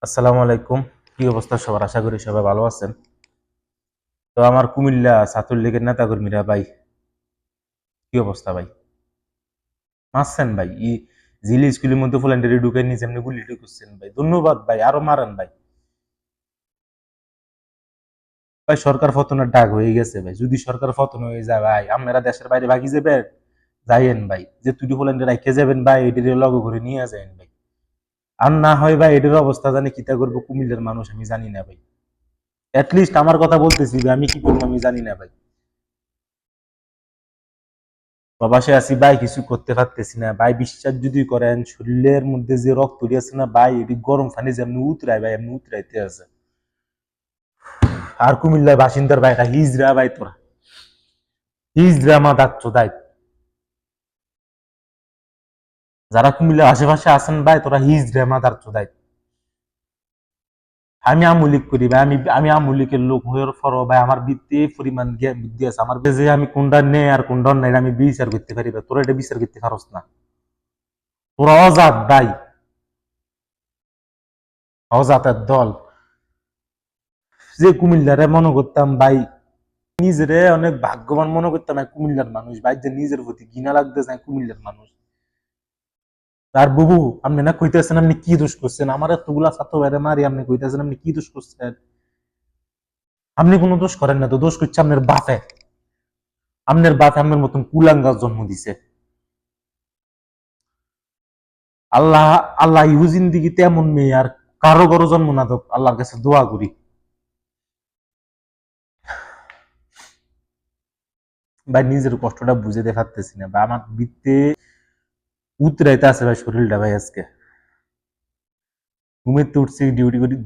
আসসালামু আলাইকুম। কি অবস্থা সবার? আশা করি সবাই ভালো আছেন। তো আমার কুমিল্লা ছাত্রলীগের নেতা কর্মীরা ভাই, কি অবস্থা ভাই? মারছেন ভাই, জিলি স্কুলের মধ্যে ফুলান্ডারি ঢুকে নিয়ে এমনি গুলি করছেন ভাই। ধন্যবাদ ভাই, আরো মারেন ভাই। ভাই সরকার পতনের ডাক হয়ে গেছে ভাই। যদি সরকার পতন হয়ে যায় ভাই, আপনারা দেশের বাইরে ভাগি যাবেন, যাইয়েন ভাই। যে তুই ফুলান্ডারি রাখে যাবেন ভাই, এটির লগে করে নিয়ে যাবেন ভাই। আর না হয় ভাই, এটির অবস্থা জানি কিতা করবো কুমিল্লার মানুষ, আমি জানি না ভাই। লিস্ট আমার কথা বলতেছি ভাই, আমি কি করবো আমি জানি না ভাই। প্রবাসে আছি ভাই, কিছু করতে পারতেছি না ভাই। বিশ্বাস যদি করেন, শরীরের মধ্যে যে রক্ত আছে না ভাই, এটি গরম পানি যেমনি উতরায় ভাই, এমনি উতরাইতে আছে। আর কুমিল্লার বাসিন্দার ভাই, এটা হিজরা ভাই, তোরা হিজরা মা দাচ্ছ দায়। যারা কুমিল্লার আশেপাশে আছেন ভাই, তোরা হিজরা মা দাচ্ছ দায়। আমি আমুলিক করি ভাই, আমি আমুলিকের লোক হয়ে ফর ভাই। আমার বৃত্তি পরিমাণ জ্ঞান বুদ্ধি আছে আমার, যে আমি কোনটা নেই আর কোনটা নাই আমি বিচার করতে পারি ভাই। তোরা এটা বিচার করতে পারস না। তোরা অজাত ভাই, অজাতের দল। যে কুমিল্লারে মনে করতাম ভাই, নিজেরে অনেক ভাগ্যবান মনে করতাম এক কুমিল্লার মানুষ ভাই, যে নিজের প্রতি ঘৃণা লাগতেছে এক কুমিল্লার মানুষ। আর বুবু, আপনি না কইতেছেন আপনি কি দোষ করছেন? আমার এতগুলা ছাত্র বাইরে মারি, আপনি কইতেছেন আপনি কি দোষ করছেন? আপনি কোনো দোষ করেন না, তো দোষ করছে আপনার বাপে। আপনার বাপে আপনার মতন কুলাঙ্গার জন্ম দিছে। আল্লাহ, আল্লাহ ইহু জিন্দিগিতে এমন মেয়ে আর কারো কারো জন্ম না তো আল্লাহর কাছে দোয়া করি। ভাই নিজের কষ্টটা বুঝে দেখাতেছি না ভাই, আমার বৃত্তে উতরাইতে আছে ভাই শরীরটা ভাই। আজকে ঘুমেতে উঠছি,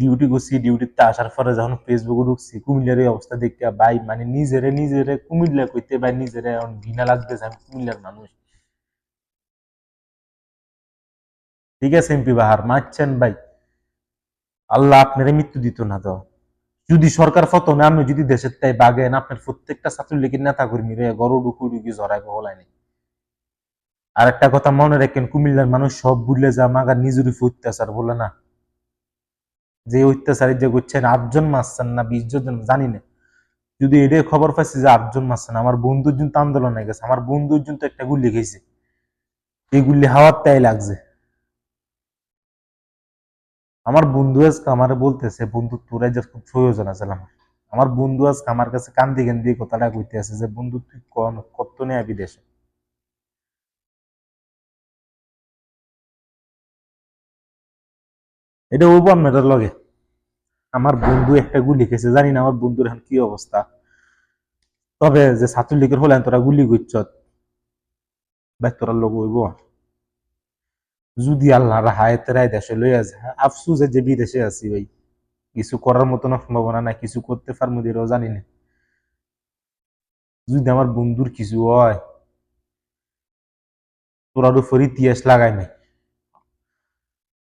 ডিউটি করছি, ডিউটিতে আসার পরে যখন ফেসবুকে ঢুকছি, কুমিল্লার এই অবস্থা দেখতে ভাই, মানে নিজেরে নিজেরে কুমিল্লা কইতে ভাই, নিজেরে এখন ঘৃণা লাগতেছে। আমি কুমিল্লার মানুষ। ঠিক আছে এমপি বাহার মারছেন ভাই, আল্লাহ আপনার মৃত্যু দিত না তো। যদি সরকার পতনে আপনি যদি দেশের তাই বাগেন, আপনার প্রত্যেকটা ছাত্রলীগের নেতা কর্মী রে গরু ডুকু ডুকি জড়াইবে হলাই নাই। আর একটা কথা মনে রাখেন, কুমিল্লার মানুষ সব ভুলে যা, মাগার নিজের উপর অত্যাচার বলে না। যে অত্যাচারী যে করছেন, 8 জন মারছেন না 20 জন জানি না। যদি এটাই খবর পাইছি যে 8 জন মারছে না, আমার বন্ধুর জন্য আন্দোলনে গেছে, আমার বন্ধুর জন্য একটা গুলি খেয়েছে। এই গুলি হাওয়ার তাই লাগছে। আমার বন্ধু আজকে আমার বলতেছে, বন্ধু তোরা যে খুব প্রয়োজন আছে আমার। আমার বন্ধু আজকে আমার কাছে কান্দি কান্দি কথাটা কইতে আছে যে, বন্ধু তুই কত নেই বিদেশে। এটা হবো আপনার লগে। আমার বন্ধু একটা গুলি খেয়েছে, জানি না আমার বন্ধুর এখন কি অবস্থা। তবে যে ছাত্রলীগের হলেন তোরা গুলি করছ ভাই, তোরা লোক হইব। যদি আল্লাহ হায়াতের রায় দেশে লইয়া যায়, আফসুস যে বিদেশে আছি ভাই, কিছু করার মতন সম্ভাবনা নাই, কিছু করতে পারবো এটাও জানি না। যদি আমার বন্ধুর কিছু হয়, তোরার উপর ইতিহাস লাগাই নাই।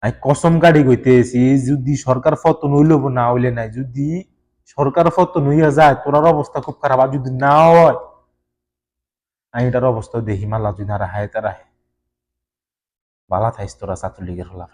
আমি কসম কাড়ি কইতেছি, যদি সরকার পতন হইল না হইলে নাই, যদি সরকার পতন হইয়া যায় তোরার অবস্থা খুব খারাপ। আর যদি না হয়, আমি এটার অবস্থা দেখি মাল্লা যদি আর হায়াতে রাহে। বালা থাইস তোরা ছাত্রলীগের হলা।